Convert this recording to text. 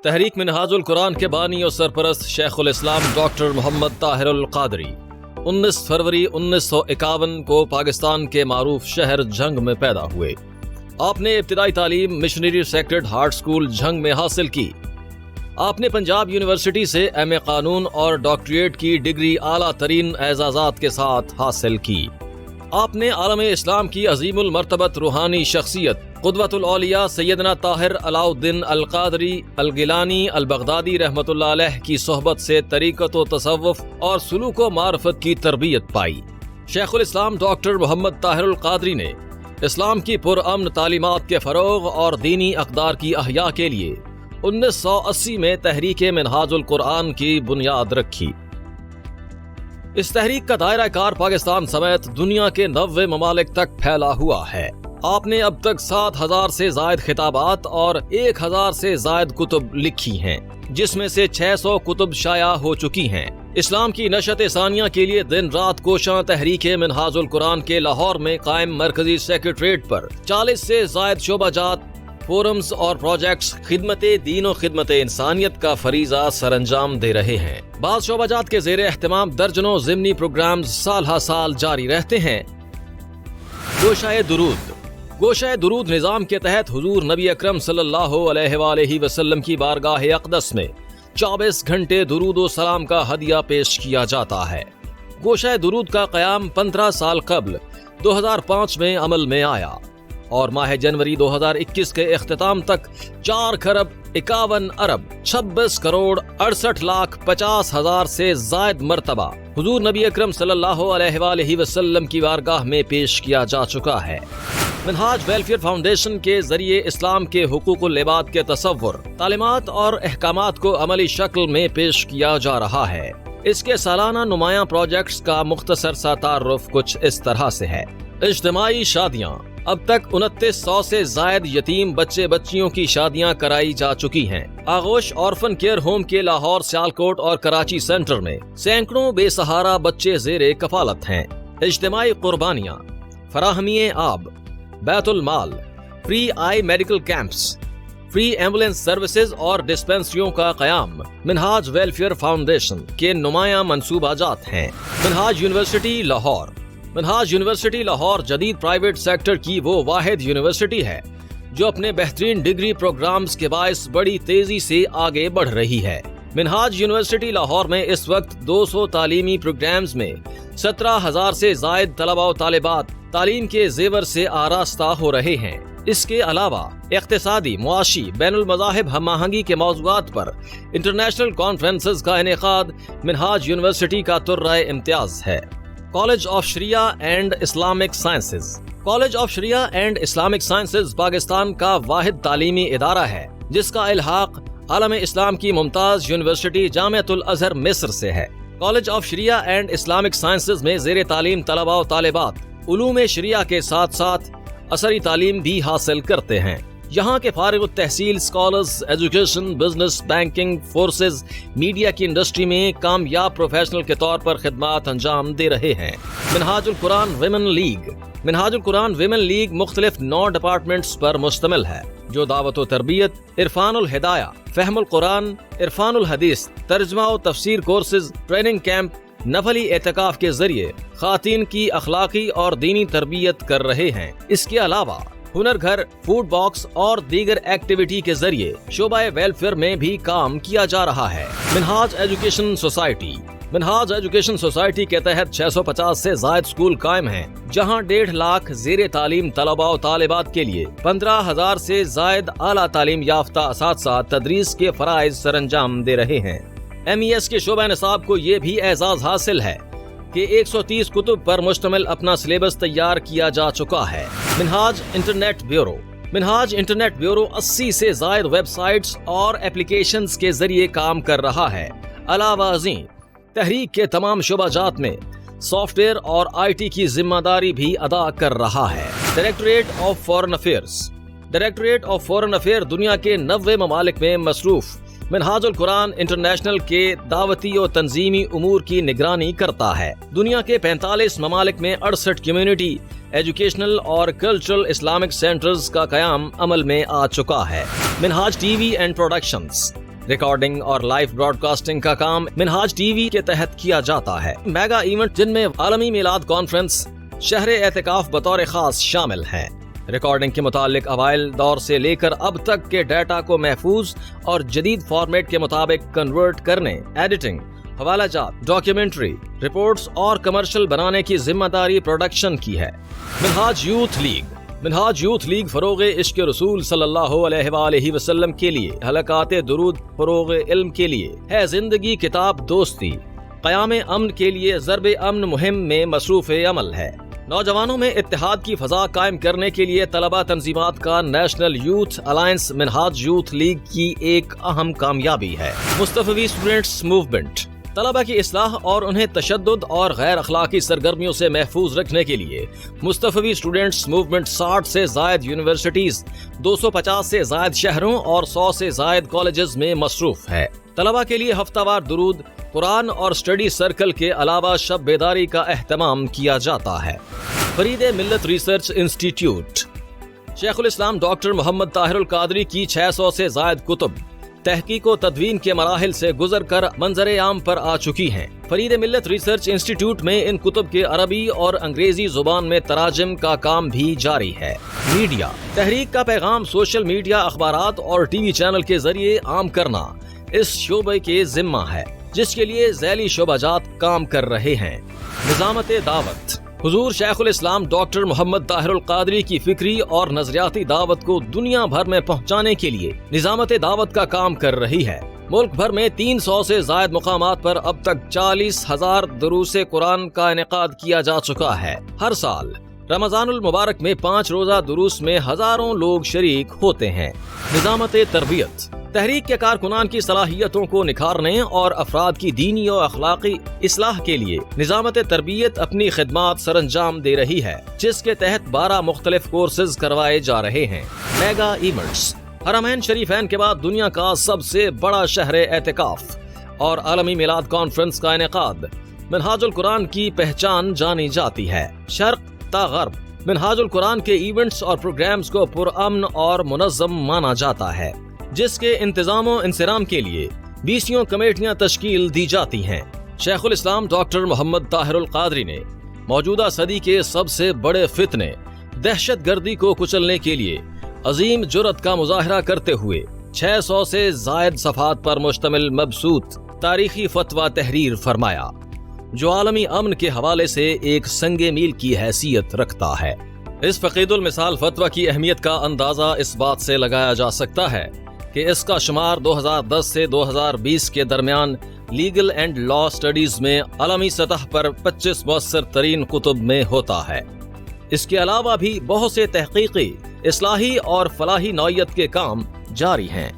تحریک منہاج القرآن کے بانی اور سرپرست شیخ الاسلام ڈاکٹر محمد طاہر القادری 19 فروری 1951 کو پاکستان کے معروف شہر جھنگ میں پیدا ہوئے۔ آپ نے ابتدائی تعلیم missionary Sacred Heart school Jhang میں حاصل کی۔ آپ نے پنجاب یونیورسٹی سے ایم اے قانون اور ڈاکٹریٹ کی ڈگری اعلیٰ ترین اعزازات کے ساتھ حاصل کی۔ آپ نے عالم اسلام کی عظیم المرتبت روحانی شخصیت قدوۃ الاولیاء سیدنا طاہر علاء الدین القادری الگیلانی البغدادی رحمۃ اللہ علیہ کی صحبت سے طریقت و تصوف اور سلوک و معرفت کی تربیت پائی۔ شیخ الاسلام ڈاکٹر محمد طاہر القادری نے اسلام کی پرامن تعلیمات کے فروغ اور دینی اقدار کی احیاء کے لیے 1980 میں تحریک منہاج القرآن کی بنیاد رکھی۔ اس تحریک کا دائرہ کار پاکستان سمیت دنیا کے 90 ممالک تک پھیلا ہوا ہے۔ آپ نے اب تک 7000 سے زائد خطابات اور 1000 سے زائد کتب لکھی ہیں، جس میں سے 600 کتب شائع ہو چکی ہیں۔ اسلام کی نشت ثانیہ کے لیے دن رات کوشاں تحریک منہاج القرآن کے لاہور میں قائم مرکزی سیکریٹریٹ پر 40 سے زائد شعبہ جات، فورمز اور پروجیکٹس خدمت دین و خدمت انسانیت کا فریضہ سر انجام دے رہے ہیں۔ بعض شعبہ جات کے زیر اہتمام درجنوں ضمنی پروگرامز سال ہر سال جاری رہتے ہیں۔ گوشہ درود گوشہ درود نظام کے تحت حضور نبی اکرم صلی اللہ علیہ وآلہ وسلم کی بارگاہ اقدس میں 24 گھنٹے درود و سلام کا ہدیہ پیش کیا جاتا ہے۔ گوشہ درود کا قیام 15 سال قبل 2005 میں عمل میں آیا اور ماہ جنوری 2021 کے اختتام تک 4 کھرب 51 ارب 26 کروڑ 68 لاکھ 50 ہزار سے زائد مرتبہ حضور نبی اکرم صلی اللہ علیہ وآلہ وسلم کی بارگاہ میں پیش کیا جا چکا ہے۔ منہاج ویلفیئر فاؤنڈیشن کے ذریعے اسلام کے حقوق العباد کے تصور، تعلیمات اور احکامات کو عملی شکل میں پیش کیا جا رہا ہے۔ اس کے سالانہ نمایاں پروجیکٹس کا مختصر سا تعارف کچھ اس طرح سے ہے۔ اجتماعی شادیاں، اب تک 2900 سے زائد یتیم بچے بچیوں کی شادیاں کرائی جا چکی ہیں۔ آغوش آرفن کیئر ہوم کے لاہور، سیالکوٹ اور کراچی سینٹر میں سینکڑوں بے سہارا بچے زیر کفالت ہیں۔ اجتماعی قربانیاں، فراہمی آب، بیت المال، فری آئی medical camps, free ambulance services اور ڈسپنسریوں کا قیام منہاج ویلفیئر فاؤنڈیشن کے نمایاں منصوبہ جات ہیں۔ منہاج یونیورسٹی لاہور منہاج یونیورسٹی لاہور جدید پرائیویٹ سیکٹر کی وہ واحد یونیورسٹی ہے جو اپنے بہترین ڈگری پروگرامز کے باعث بڑی تیزی سے آگے بڑھ رہی ہے۔ منہاج یونیورسٹی لاہور میں اس وقت 200 تعلیمی پروگرامز میں 17,000 سے زائد طلباء و طالبات تعلیم کے زیور سے آراستہ ہو رہے ہیں۔ اس کے علاوہ اقتصادی، معاشی، بین المذاہب ہم آہنگی کے موضوعات پر انٹرنیشنل کانفرنسز کا انعقاد منہاج یونیورسٹی کا ترہ امتیاز ہے۔ College of Shariah and Islamic sciences college of Shariah and Islamic sciences Pakistan کا واحد تعلیمی ادارہ ہے جس کا الحاق عالم اسلام کی ممتاز یونیورسٹی جامعۃ الازہر مصر سے ہے۔ College of Shariah and Islamic sciences میں زیر تعلیم طلباء و طالبات علوم شریعہ کے ساتھ ساتھ عصری تعلیم بھی حاصل کرتے ہیں۔ یہاں کے فارغ التحصیل scholars education, business, banking, forces, media کی انڈسٹری میں کامیاب پروفیشنل کے طور پر خدمات انجام دے رہے ہیں۔ منہاج القرآن ویمن لیگ منہاج القرآن ویمن لیگ مختلف 9 ڈپارٹمنٹس پر مشتمل ہے جو دعوت و تربیت، عرفان الہدایہ، فہم القرآن، عرفان الحدیث، ترجمہ و تفسیر کورسز، ٹریننگ کیمپ، نفلی اعتکاف کے ذریعے خواتین کی اخلاقی اور دینی تربیت کر رہے ہیں۔ اس کے علاوہ ہنر گھر، فوڈ باکس اور دیگر ایکٹیویٹی کے ذریعے شعبہ ویلفیئر میں بھی کام کیا جا رہا ہے۔ منہاج ایجوکیشن سوسائٹی منہاج ایجوکیشن سوسائٹی کے تحت 650 سے زائد اسکول قائم ہیں جہاں 1.5 لاکھ زیر تعلیم طلباء و طالبات کے لیے 15,000 سے زائد اعلیٰ تعلیم یافتہ اساتذہ تدریس کے فرائض سر انجام دے رہے ہیں۔ MES کے شعبہ نصاب کو یہ بھی اعزاز حاصل ہے کہ 130 کتب پر مشتمل اپنا سلیبس تیار کیا جا چکا ہے۔ منہاج انٹرنیٹ بیورو 80 سے زائد ویب سائٹس اور اپلیکیشنز کے ذریعے کام کر رہا ہے۔ علاوہ ازیں تحریک کے تمام شعبہ جات میں سافٹ ویئر اور IT کی ذمہ داری بھی ادا کر رہا ہے۔ ڈائریکٹوریٹ آف فورن افیئر دنیا کے 90 ممالک میں مصروف منہاج القرآن انٹرنیشنل کے دعوتی و تنظیمی امور کی نگرانی کرتا ہے۔ دنیا کے 45 ممالک میں 68 کمیونٹی، ایجوکیشنل اور کلچرل اسلامک سینٹرز کا قیام عمل میں آ چکا ہے۔ Minhaj T V and productions recording اور لائیو براڈ کاسٹنگ کا کام منہاج ٹی وی کے تحت کیا جاتا ہے۔ میگا ایونٹ جن میں عالمی میلاد کانفرنس، شہر اعتکاف بطور خاص شامل ہیں۔ ریکارڈنگ کے متعلق اوائل دور سے لے کر اب تک کے ڈیٹا کو محفوظ اور جدید فارمیٹ کے مطابق کنورٹ کرنے، ایڈیٹنگ، حوالہ جات، ڈاکیومنٹری، رپورٹس اور کمرشل بنانے کی ذمہ داری پروڈکشن کی ہے۔ منہاج یوتھ لیگ فروغ عشق رسول صلی اللہ علیہ وآلہ وسلم کے لیے، حلقات درود، فروغ علم کے لیے، ہے زندگی کتاب دوستی، قیام امن کے لیے ضرب امن مہم میں مصروف عمل ہے۔ نوجوانوں میں اتحاد کی فضا قائم کرنے کے لیے طلبہ تنظیمات کا نیشنل یوتھ الائنس منہاج یوتھ لیگ کی ایک اہم کامیابی ہے۔ مصطفی اسٹوڈنٹس موومنٹ، طلبہ کی اصلاح اور انہیں تشدد اور غیر اخلاقی سرگرمیوں سے محفوظ رکھنے کے لیے مصطفی اسٹوڈنٹس موومنٹ 60 سے زائد یونیورسٹیز، 250 سے زائد شہروں اور 100 سے زائد کالجز میں مصروف ہے۔ طلبہ کے لیے ہفتہ وار درود، قرآن اور اسٹڈی سرکل کے علاوہ شب بیداری کا اہتمام کیا جاتا ہے۔ فرید ملت ریسرچ انسٹیٹیوٹ، شیخ الاسلام ڈاکٹر محمد طاہر القادری کی 600 سے زائد کتب تحقیق و تدوین کے مراحل سے گزر کر منظر عام پر آ چکی ہیں۔ فرید ملت ریسرچ انسٹیٹیوٹ میں ان کتب کے عربی اور انگریزی زبان میں تراجم کا کام بھی جاری ہے۔ میڈیا، تحریک کا پیغام سوشل میڈیا، اخبارات اور ٹی وی چینل کے ذریعے عام کرنا اس شعبے کے ذمہ ہے، جس کے لیے ذیلی شعبہ جات کام کر رہے ہیں۔ نظامت دعوت، حضور شیخ الاسلام ڈاکٹر محمد طاہر القادری کی فکری اور نظریاتی دعوت کو دنیا بھر میں پہنچانے کے لیے نظامت دعوت کا کام کر رہی ہے۔ ملک بھر میں 300 سے زائد مقامات پر اب تک 40,000 دروس قرآن کا انعقاد کیا جا چکا ہے۔ ہر سال رمضان المبارک میں 5 روزہ دروس میں ہزاروں لوگ شریک ہوتے ہیں۔ نظامت تربیت، تحریک کے کارکنان کی صلاحیتوں کو نکھارنے اور افراد کی دینی و اخلاقی اصلاح کے لیے نظامت تربیت اپنی خدمات سر انجام دے رہی ہے، جس کے تحت 12 مختلف کورسز کروائے جا رہے ہیں۔ میگا ایونٹس، حرمین شریفین کے بعد دنیا کا سب سے بڑا شہر اعتکاف اور عالمی میلاد کانفرنس کا انعقاد۔ منہاج القرآن کی پہچان جانی جاتی ہے۔ شرق تا غرب منہاج القرآن کے ایونٹس اور پروگرامز کو پرامن اور منظم مانا جاتا ہے، جس کے انتظام و انصرام کے لیے 20 کمیٹیاں تشکیل دی جاتی ہیں۔ شیخ الاسلام ڈاکٹر محمد طاہر القادری نے موجودہ صدی کے سب سے بڑے فتنے دہشت گردی کو کچلنے کے لیے عظیم جرأت کا مظاہرہ کرتے ہوئے 600 سے زائد صفحات پر مشتمل مبسوط تاریخی فتویٰ تحریر فرمایا، جو عالمی امن کے حوالے سے ایک سنگ میل کی حیثیت رکھتا ہے۔ اس فقید المثال فتویٰ کی اہمیت کا اندازہ اس بات سے لگایا جا سکتا ہے کہ اس کا شمار 2010 سے 2020 کے درمیان لیگل اینڈ لا سٹڈیز میں عالمی سطح پر 25 مؤثر ترین کتب میں ہوتا ہے۔ اس کے علاوہ بھی بہت سے تحقیقی، اصلاحی اور فلاحی نوعیت کے کام جاری ہیں۔